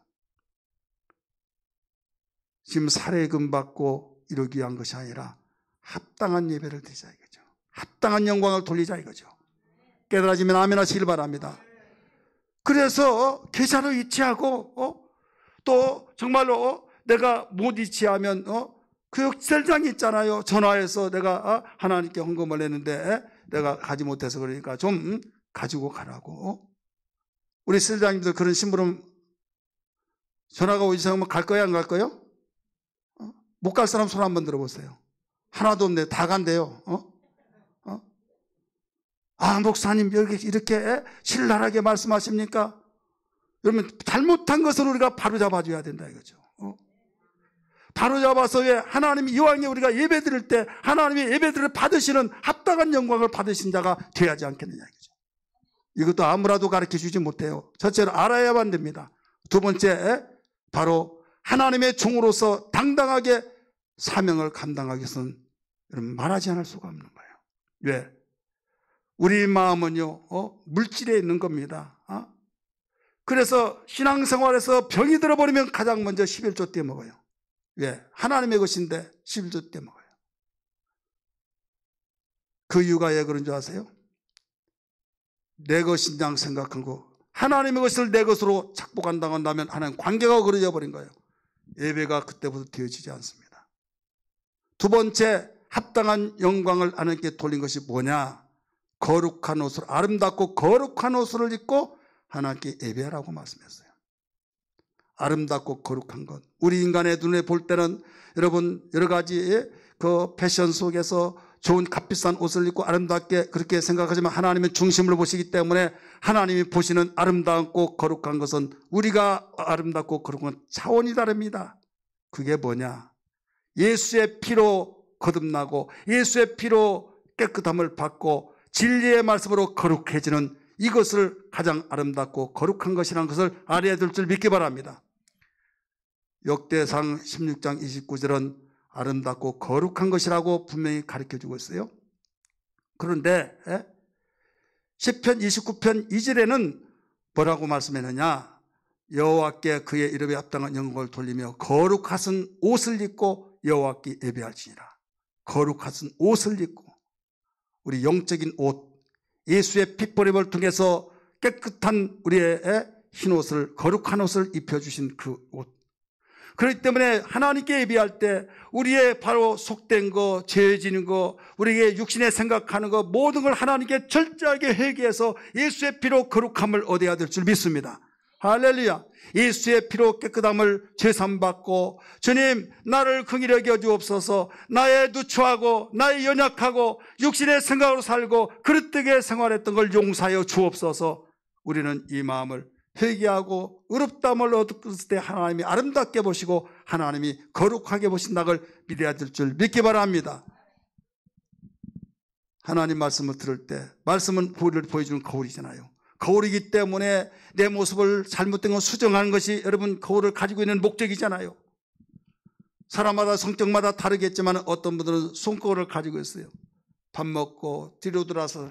지금 사례금 받고 이러기 위한 것이 아니라 합당한 예배를 드리자 이거죠. 합당한 영광을 돌리자 이거죠. 깨달아지면 아멘 하시길 바랍니다. 그래서 계좌로 이체하고 또 정말로 내가 못 이체하면 그 셀장이 있잖아요. 전화해서 내가 하나님께 헌금을 했는데 내가 가지 못해서 그러니까 좀 가지고 가라고. 우리 셀장님들 그런 신부름 전화가 오지 않으면 갈 거야 안 갈 거요? 못 갈 사람 손 한번 들어보세요. 하나도 없네. 다 간대요. 아, 목사님 이렇게 신랄하게 말씀하십니까? 여러분 잘못한 것을 우리가 바로 잡아줘야 된다 이거죠. 바로 잡아서 왜 하나님이 이왕에 우리가 예배 드릴 때 하나님의 예배들을 받으시는 합당한 영광을 받으신 자가 되어야지 않겠느냐 이거죠. 이것도 아무라도 가르쳐 주지 못해요. 첫째로 알아야만 됩니다. 두 번째 바로 하나님의 종으로서 당당하게 사명을 감당하기 위해서는 여러분 말하지 않을 수가 없는 거예요. 왜? 우리 마음은요 물질에 있는 겁니다. 그래서 신앙생활에서 병이 들어버리면 가장 먼저 11조 때 먹어요. 왜? 하나님의 것인데 11조 때 먹어요. 그 이유가 왜 그런 줄 아세요? 내 것인 양 생각하고 하나님의 것을 내 것으로 착복한다고 한다면 하나님 관계가 그려져 버린 거예요. 예배가 그때부터 되어지지 않습니다. 두 번째 합당한 영광을 하나님께 돌린 것이 뭐냐? 거룩한 옷을 아름답고 거룩한 옷을 입고 하나님께 예배하라고 말씀했어요. 아름답고 거룩한 것. 우리 인간의 눈에 볼 때는 여러분 여러 가지 그 패션 속에서 좋은 값비싼 옷을 입고 아름답게 그렇게 생각하지만 하나님은 중심을 보시기 때문에 하나님이 보시는 아름답고 거룩한 것은 우리가 아름답고 거룩한 차원이 다릅니다. 그게 뭐냐? 예수의 피로 거듭나고 예수의 피로 깨끗함을 받고 진리의 말씀으로 거룩해지는 이것을 가장 아름답고 거룩한 것이라는 것을 알아야 될 줄 믿기 바랍니다. 역대상 16장 29절은 아름답고 거룩한 것이라고 분명히 가르쳐주고 있어요. 그런데 시편 29편 2절에는 뭐라고 말씀했느냐? 여호와께 그의 이름에 합당한 영광을 돌리며 거룩하신 옷을 입고 여호와께 예배할지니라. 거룩하신 옷을 입고 우리 영적인 옷, 예수의 핏버림을 통해서 깨끗한 우리의 흰 옷을 거룩한 옷을 입혀주신 그 옷. 그렇기 때문에 하나님께 예배할 때 우리의 바로 속된 거, 죄 지는 거, 우리의 육신에 생각하는 거 모든 걸 하나님께 철저하게 회개해서 예수의 피로 거룩함을 얻어야 될 줄 믿습니다. 할렐루야. 예수의 피로 깨끗함을 제삼받고 주님 나를 긍휼히 여겨 주옵소서. 나의 누추하고 나의 연약하고 육신의 생각으로 살고 그릇되게 생활했던 걸 용서하여 주옵소서. 우리는 이 마음을 회개하고 의롭다함을 얻었을 때 하나님이 아름답게 보시고 하나님이 거룩하게 보신다는 걸 믿어야 될 줄 믿기 바랍니다. 하나님 말씀을 들을 때 말씀은 우리를 보여주는 거울이잖아요. 거울이기 때문에 내 모습을 잘못된 걸 수정하는 것이 여러분 거울을 가지고 있는 목적이잖아요. 사람마다 성격마다 다르겠지만 어떤 분들은 손거울을 가지고 있어요. 밥 먹고 뒤로 돌아서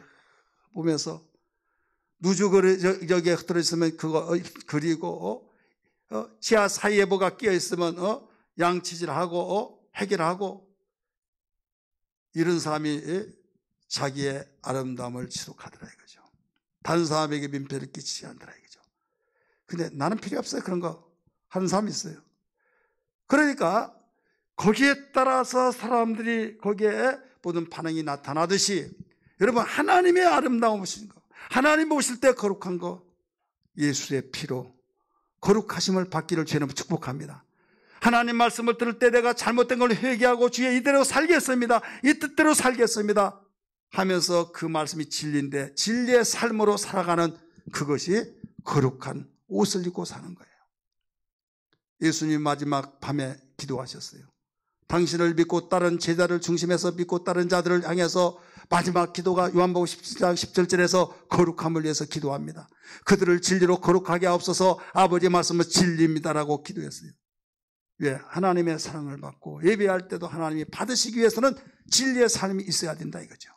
보면서 누주거리에 들어있으면 그거 그리고 지하 사이에 뭐가 끼어있으면 양치질하고 해결하고 이런 사람이 자기의 아름다움을 지속하더라 이거죠. 다른 사람에게 민폐를 끼치지 않더라 이거죠. 근데 나는 필요 없어요. 그런 거 하는 사람이 있어요. 그러니까 거기에 따라서 사람들이 거기에 모든 반응이 나타나듯이 여러분 하나님의 아름다움 보시는 거, 하나님 보실 때 거룩한 거, 예수의 피로 거룩하심을 받기를 주님 축복합니다. 하나님 말씀을 들을 때 내가 잘못된 걸 회개하고 주의 이대로 살겠습니다, 이 뜻대로 살겠습니다 하면서 그 말씀이 진리인데 진리의 삶으로 살아가는 그것이 거룩한 옷을 입고 사는 거예요. 예수님 마지막 밤에 기도하셨어요. 당신을 믿고 따른 제자를 중심해서 믿고 따른 자들을 향해서 마지막 기도가 요한복음 17장 17절에서 거룩함을 위해서 기도합니다. 그들을 진리로 거룩하게 하옵소서, 아버지의 말씀은 진리입니다라고 기도했어요. 왜? 하나님의 사랑을 받고 예배할 때도 하나님이 받으시기 위해서는 진리의 삶이 있어야 된다 이거죠.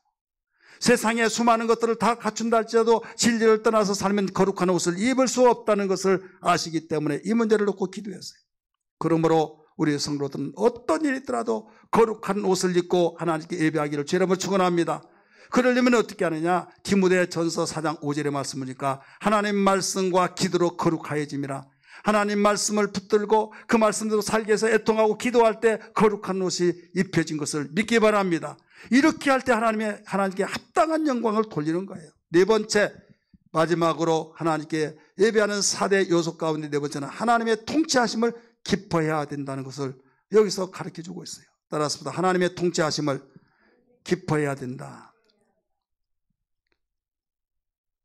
세상에 수많은 것들을 다 갖춘다 할지라도 진리를 떠나서 살면 거룩한 옷을 입을 수 없다는 것을 아시기 때문에 이 문제를 놓고 기도했어요. 그러므로 우리 성도들은 어떤 일이 있더라도 거룩한 옷을 입고 하나님께 예배하기를 주님을 축원합니다. 그러려면 어떻게 하느냐? 디모데전서 4장 5절의 말씀이니까 하나님 말씀과 기도로 거룩하여짐이라. 하나님 말씀을 붙들고 그 말씀대로 살기 위해서 애통하고 기도할 때 거룩한 옷이 입혀진 것을 믿기 바랍니다. 이렇게 할 때 하나님께 합당한 영광을 돌리는 거예요. 네 번째, 마지막으로 하나님께 예배하는 4대 요소 가운데 네 번째는 하나님의 통치하심을 기뻐해야 된다는 것을 여기서 가르쳐주고 있어요. 따라서 하나님의 통치하심을 기뻐해야 된다.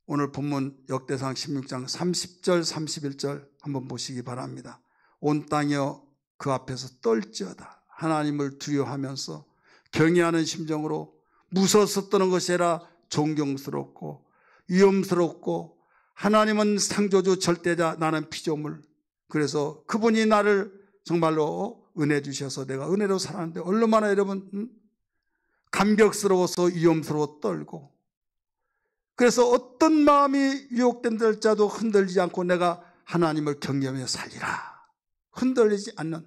오늘 본문 역대상 16장 30절 31절 한번 보시기 바랍니다. 온 땅이여 그 앞에서 떨지어다. 하나님을 두려워하면서 경외하는 심정으로 무서워서 떠는 것이 아니라 존경스럽고 위엄스럽고, 하나님은 창조주 절대자, 나는 피조물. 그래서 그분이 나를 정말로 은혜 주셔서 내가 은혜로 살았는데 얼마나 여러분 감격스러워서 위엄스러워 떨고, 그래서 어떤 마음이 유혹된들자도 흔들리지 않고 내가 하나님을 경외하며 살리라. 흔들리지 않는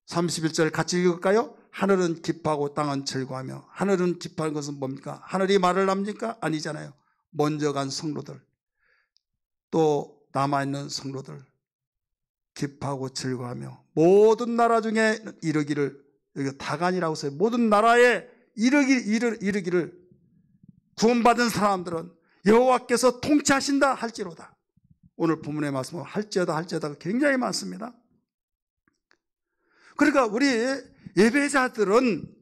31절 같이 읽을까요? 하늘은 기뻐하고 땅은 즐거워하며. 하늘은 기뻐하는 것은 뭡니까? 하늘이 말을 합니까? 아니잖아요. 먼저 간 성도들, 또 남아있는 성도들 기뻐하고 즐거워하며 모든 나라 중에 이르기를, 여기 다간이라고 써요. 모든 나라에 이르기를 구원받은 사람들은 여호와께서 통치하신다 할지로다. 오늘 본문의 말씀은 할지어다가 굉장히 많습니다. 그러니까 우리 예배자들은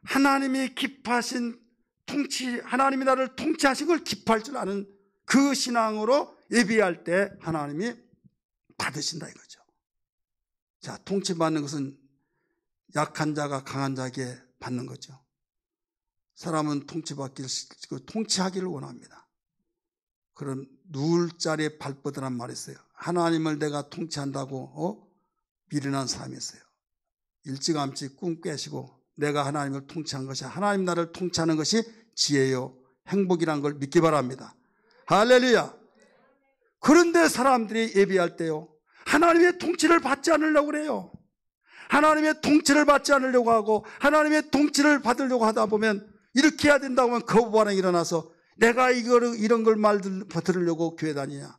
하나님이 기뻐하신 통치, 하나님이 나를 통치하신 걸 기뻐할 줄 아는 그 신앙으로 예배할 때 하나님이 받으신다 이거죠. 자, 통치받는 것은 약한 자가 강한 자에게 받는 거죠. 사람은 통치하기를 원합니다. 그런 누울 자리에 발뻗으란 말이 있어요. 하나님을 내가 통치한다고 미련한 사람이 있어요. 일찌감치 꿈 깨시고 내가 하나님을 통치한 것이, 하나님 나를 통치하는 것이 지혜요 행복이란 걸 믿기 바랍니다. 할렐루야. 그런데 사람들이 예배할 때요, 하나님의 통치를 받지 않으려고 그래요. 하나님의 통치를 받지 않으려고 하고 하나님의 통치를 받으려고 하다 보면 이렇게 해야 된다고 하면 거부 반응이 일어나서 내가 이런 걸 말 들으려고 교회 다니냐,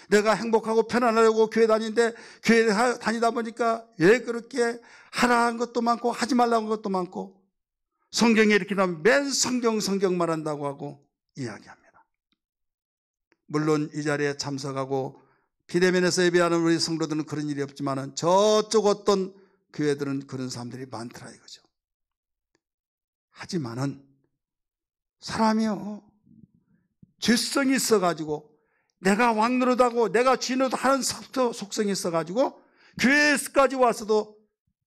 내가 행복하고 편안하려고 교회 다니는데 교회 다니다 보니까 왜 그렇게 하라는 것도 많고 하지 말라는 것도 많고, 성경에 이렇게 나오면 맨 성경 말한다고 하고 이야기합니다. 물론 이 자리에 참석하고 비대면에서 예배하는 우리 성도들은 그런 일이 없지만 저쪽 어떤 교회들은 그런 사람들이 많더라 이거죠. 하지만은 사람이요, 죄성이 있어가지고 내가 왕노릇하고 내가 쥐노릇 하는 속성이 있어가지고 교회에까지 와서도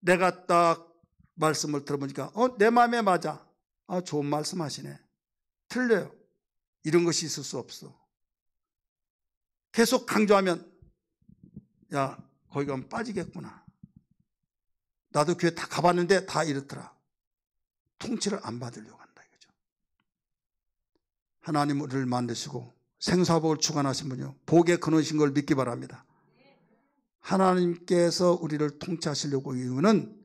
내가 딱 말씀을 들어보니까 내 마음에 맞아, 좋은 말씀 하시네, 틀려요, 이런 것이 있을 수 없어. 계속 강조하면 야 거기 가면 빠지겠구나, 나도 교회 다 가봤는데 다 이렇더라. 통치를 안 받으려고 한다 이거죠. 하나님 우리를 만드시고 생사복을 주관하신 분이요 복의 근원이신 걸 믿기 바랍니다. 하나님께서 우리를 통치하시려고 이유는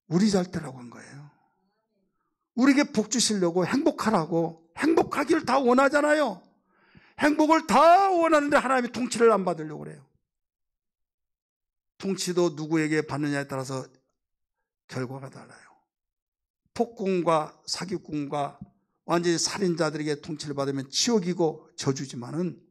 우리 잘 되라고 한 거예요. 우리에게 복 주시려고, 행복하라고. 행복하기를 다 원하잖아요. 행복을 다 원하는데 하나님이 통치를 안 받으려고 그래요. 통치도 누구에게 받느냐에 따라서 결과가 달라요. 폭군과 사기꾼과 완전히 살인자들에게 통치를 받으면 지옥이고 저주지만은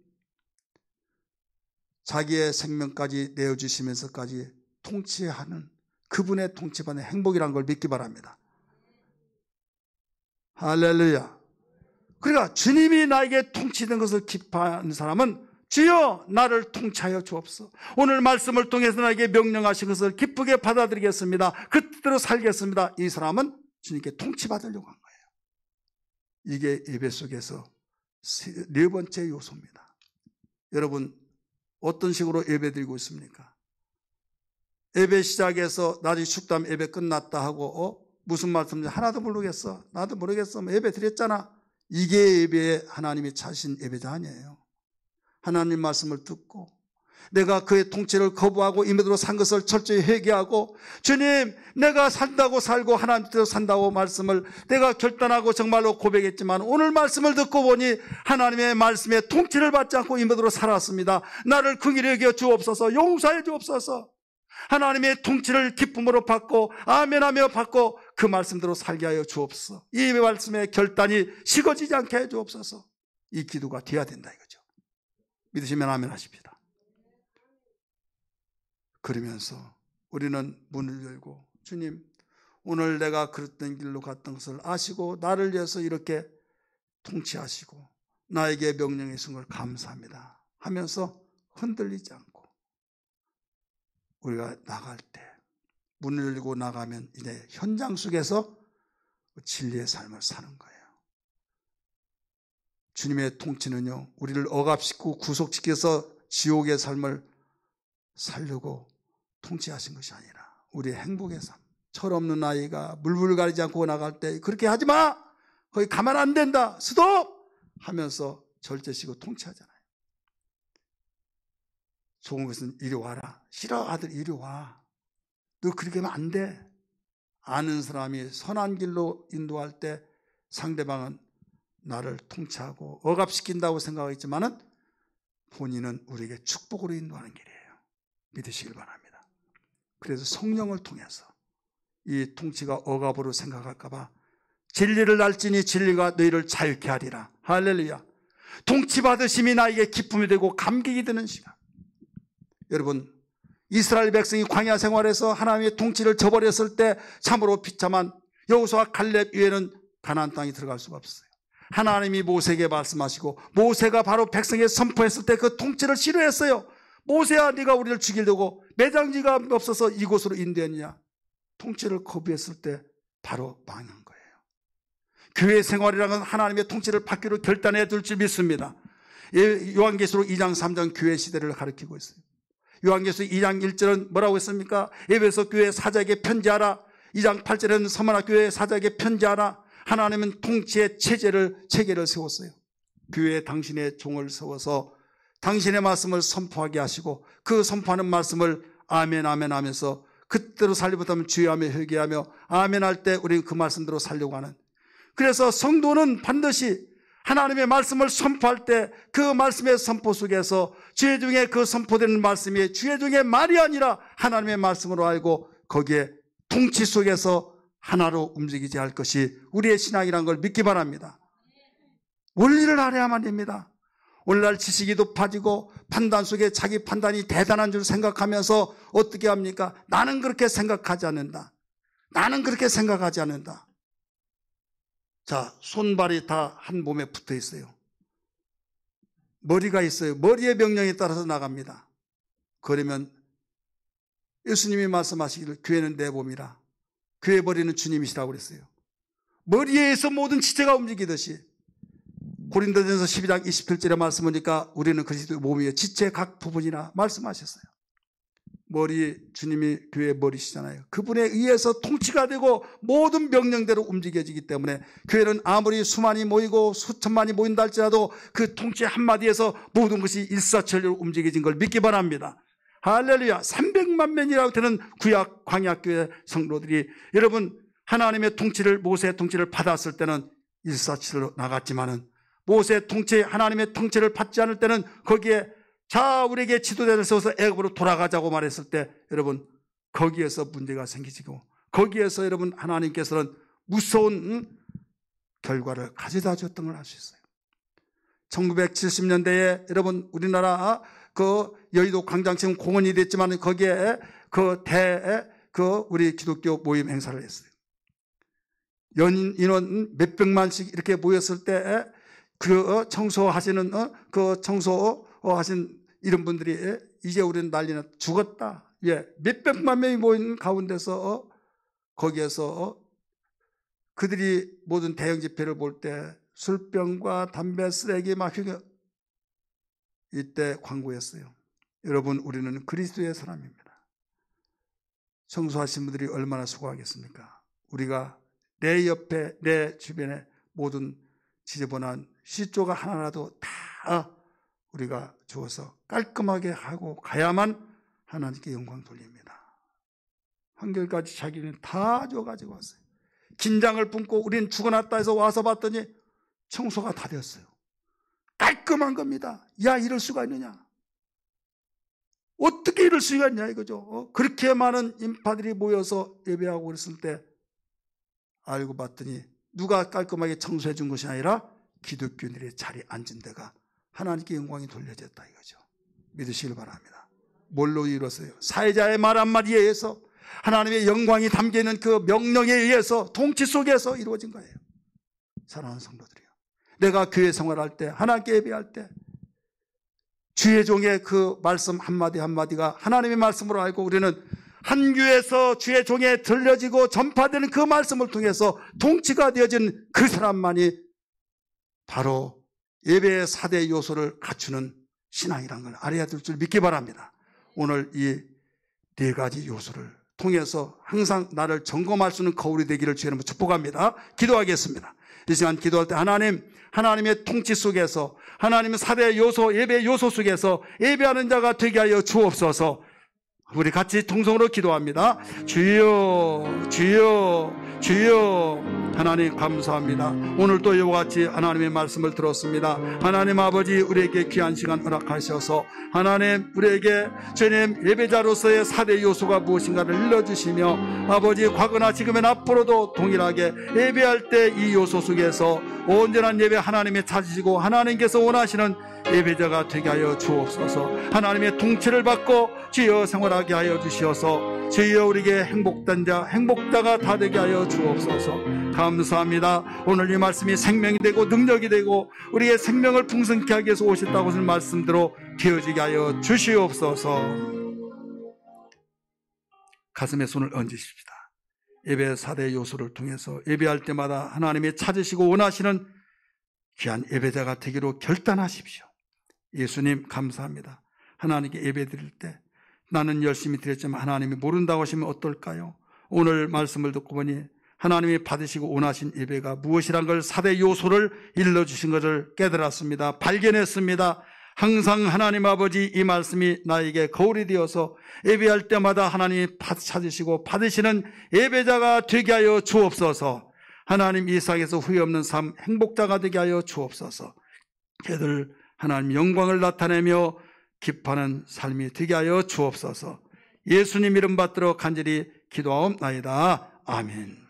자기의 생명까지 내어주시면서까지 통치하는 그분의 통치받는 행복이라는 걸 믿기 바랍니다. 할렐루야. 그러니까 주님이 나에게 통치된 것을 기뻐하는 사람은 주여 나를 통치하여 주옵소서. 오늘 말씀을 통해서 나에게 명령하신 것을 기쁘게 받아들이겠습니다. 그 뜻대로 살겠습니다. 이 사람은 주님께 통치받으려고 한 거예요. 이게 예배 속에서 네 번째 요소입니다. 여러분 어떤 식으로 예배 드리고 있습니까? 예배 시작해서 나중에 축담 예배 끝났다 하고 무슨 말씀인지 하나도 모르겠어. 나도 모르겠어. 예배 드렸잖아. 이게 예배에 하나님이 차신 예배자 아니에요. 하나님 말씀을 듣고 내가 그의 통치를 거부하고 임의대로 산 것을 철저히 회개하고 주님 내가 산다고 살고 하나님 뜻대로 산다고 말씀을 내가 결단하고 정말로 고백했지만 오늘 말씀을 듣고 보니 하나님의 말씀에 통치를 받지 않고 임의대로 살았습니다. 나를 긍휼히 여겨 주옵소서. 용서해 주옵소서. 하나님의 통치를 기쁨으로 받고 아멘하며 받고 그 말씀대로 살게 하여 주옵소서. 이 말씀의 결단이 식어지지 않게 해 주옵소서. 이 기도가 돼야 된다 이거죠. 믿으시면 아멘 하십시다. 그러면서 우리는 문을 열고 주님 오늘 내가 그랬던 길로 갔던 것을 아시고 나를 위해서 이렇게 통치하시고 나에게 명령해 주신 걸 감사합니다 하면서 흔들리지 않고 우리가 나갈 때 문을 열고 나가면 이제 현장 속에서 진리의 삶을 사는 거예요. 주님의 통치는요 우리를 억압시키고 구속시켜서 지옥의 삶을 살려고 통치하신 것이 아니라 우리의 행복의 삶, 철없는 아이가 물불 가리지 않고 나갈 때 그렇게 하지 마! 거기 가면 안 된다! 스톱! 하면서 절제시키고 통치하잖아요. 좋은 것은 이리 와라. 싫어 아들 이리 와. 너 그렇게 하면 안 돼. 아는 사람이 선한 길로 인도할 때 상대방은 나를 통치하고 억압시킨다고 생각하겠지만은 본인은 우리에게 축복으로 인도하는 길이에요. 믿으시길 바랍니다. 그래서 성령을 통해서 이 통치가 억압으로 생각할까 봐 진리를 알지니 진리가 너희를 자유케 하리라. 할렐루야. 통치받으심이 나에게 기쁨이 되고 감격이 되는 시간. 여러분 이스라엘 백성이 광야 생활에서 하나님의 통치를 저버렸을 때 참으로 비참한 여호수아 갈렙 외에는 가나안 땅에 들어갈 수가 없어요. 하나님이 모세에게 말씀하시고 모세가 바로 백성에 선포했을 때 그 통치를 싫어했어요. 모세야 네가 우리를 죽이려고 매장지가 없어서 이곳으로 인도했냐. 통치를 거부했을 때 바로 망한 거예요. 교회 생활이라는 하나님의 통치를 받기로 결단해 둘 줄 믿습니다. 요한계시록 2장 3장 교회 시대를 가리키고 있어요. 요한계시록 2장 1절은 뭐라고 했습니까? 에베소 교회 사자에게 편지하라. 2장 8절에는 서머나 교회 사자에게 편지하라. 하나님은 통치의 체계를 세웠어요. 교회에 당신의 종을 세워서 당신의 말씀을 선포하게 하시고 그 선포하는 말씀을 아멘 아멘 하면서 그때로 살지 못하면 주의하며 회개하며 아멘 할 때 우리는 그 말씀대로 살려고 하는. 그래서 성도는 반드시 하나님의 말씀을 선포할 때 그 말씀의 선포 속에서 주의 중에 그 선포되는 말씀이 주의 중에 말이 아니라 하나님의 말씀으로 알고 거기에 통치 속에서 하나로 움직이지 할 것이 우리의 신앙이라는 걸 믿기 바랍니다. 원리를 알아야만 됩니다. 오늘날 지식이 높아지고 판단 속에 자기 판단이 대단한 줄 생각하면서 어떻게 합니까? 나는 그렇게 생각하지 않는다. 나는 그렇게 생각하지 않는다. 자, 손발이 다 한 몸에 붙어 있어요. 머리가 있어요. 머리의 명령에 따라서 나갑니다. 그러면 예수님이 말씀하시기를 교회는 내 몸이라. 교회 머리는 주님이시라고 그랬어요. 머리에서 모든 지체가 움직이듯이 고린도전서 12장 27절의 말씀 보니까 우리는 그리스도의 몸이에요. 지체 각 부분이나 말씀하셨어요. 머리, 주님이 교회의 머리시잖아요. 그분에 의해서 통치가 되고 모든 명령대로 움직여지기 때문에 교회는 아무리 수만이 모이고 수천만이 모인다 할지라도 그 통치 한마디에서 모든 것이 일사천리로 움직여진 걸 믿기 바랍니다. 할렐루야. 300만 명이라고 되는 구약 광야교회 성도들이 여러분 하나님의 통치를, 모세의 통치를 받았을 때는 일사치로 나갔지만은 모세의 통치, 하나님의 통치를 받지 않을 때는 거기에 자 우리에게 지도자를 세워서 애굽으로 돌아가자고 말했을 때 여러분 거기에서 문제가 생기시고 거기에서 여러분 하나님께서는 무서운 결과를 가져다 줬던 걸 알 수 있어요. 1970년대에 여러분 우리나라 그 여의도 광장 지금 공원이 됐지만 거기에 우리 기독교 모임 행사를 했어요. 인원 몇백만씩 이렇게 모였을 때 그 청소하시는 청소하신 이런 분들이 이제 우리는 난리나 죽었다. 예, 몇백만 명이 모인 가운데서 거기에서 그들이 모든 대형 집회를 볼 때 술병과 담배, 쓰레기 막 이때 광고였어요. 여러분 우리는 그리스도의 사람입니다. 청소하신 분들이 얼마나 수고하겠습니까? 우리가 내 옆에 내 주변에 모든 지저분한 시조가 하나라도 다 우리가 주어서 깔끔하게 하고 가야만 하나님께 영광 돌립니다. 한결같이 자기는 다 줘가지고 왔어요. 긴장을 뿜고 우리는 죽어났다 해서 와서 봤더니 청소가 다 됐어요. 깔끔한 겁니다. 야, 이럴 수가 있느냐? 어떻게 이럴 수가 있냐 이거죠. 그렇게 많은 인파들이 모여서 예배하고 그랬을 때 알고 봤더니 누가 깔끔하게 청소해 준 것이 아니라 기독교인들의 자리에 앉은 데가 하나님께 영광이 돌려졌다 이거죠. 믿으시길 바랍니다. 뭘로 이뤘어요? 사회자의 말 한마디에 의해서 하나님의 영광이 담겨있는 그 명령에 의해서 통치 속에서 이루어진 거예요. 사랑하는 성도들이요, 내가 교회 생활할 때 하나님께 예배할 때 주의 종의 그 말씀 한마디 한마디가 하나님의 말씀으로 알고 우리는 한 교회에서 주의 종에 들려지고 전파되는 그 말씀을 통해서 통치가 되어진 그 사람만이 바로 예배의 4대 요소를 갖추는 신앙이라는 걸 알아야 될 줄 믿기 바랍니다. 오늘 이 4가지 요소를 통해서 항상 나를 점검할 수 있는 거울이 되기를 주의 이름으로 축복합니다. 기도하겠습니다. 이 시간 기도할 때 하나님의 통치 속에서 하나님의 4대 요소, 예배 요소 속에서 예배하는 자가 되게 하여 주옵소서. 우리 같이 통성으로 기도합니다. 주여, 주여, 주여. 하나님 감사합니다. 오늘도 이와 같이 하나님의 말씀을 들었습니다. 하나님 아버지 우리에게 귀한 시간 허락하셔서 하나님 우리에게 주님 예배자로서의 4대 요소가 무엇인가를 일러주시며 아버지 과거나 지금은 앞으로도 동일하게 예배할 때 이 요소 속에서 온전한 예배 하나님의 찾으시고 하나님께서 원하시는 예배자가 되게 하여 주옵소서. 하나님의 통치를 받고 주여 생활하게 하여 주시어서 주여 우리에게 행복된 자, 행복자가 다 되게 하여 주옵소서. 감사합니다. 오늘 이 말씀이 생명이 되고 능력이 되고 우리의 생명을 풍성케 하기 위해서 오셨다고 하는 말씀대로 되어지게 하여 주시옵소서. 가슴에 손을 얹으십시다. 예배 4대 요소를 통해서 예배할 때마다 하나님이 찾으시고 원하시는 귀한 예배자가 되기로 결단하십시오. 예수님 감사합니다. 하나님께 예배 드릴 때 나는 열심히 드렸지만 하나님이 모른다고 하시면 어떨까요? 오늘 말씀을 듣고 보니 하나님이 받으시고 원하신 예배가 무엇이란 걸 4대 요소를 일러주신 것을 깨달았습니다. 발견했습니다. 항상 하나님 아버지 이 말씀이 나에게 거울이 되어서 예배할 때마다 하나님이 찾으시고 받으시는 예배자가 되게 하여 주옵소서. 하나님 이 세상에서 후회 없는 삶 행복자가 되게 하여 주옵소서. 걔들 하나님 영광을 나타내며 기뻐하는 삶이 되게 하여 주옵소서. 예수님 이름 받들어 간절히 기도하옵나이다. 아멘.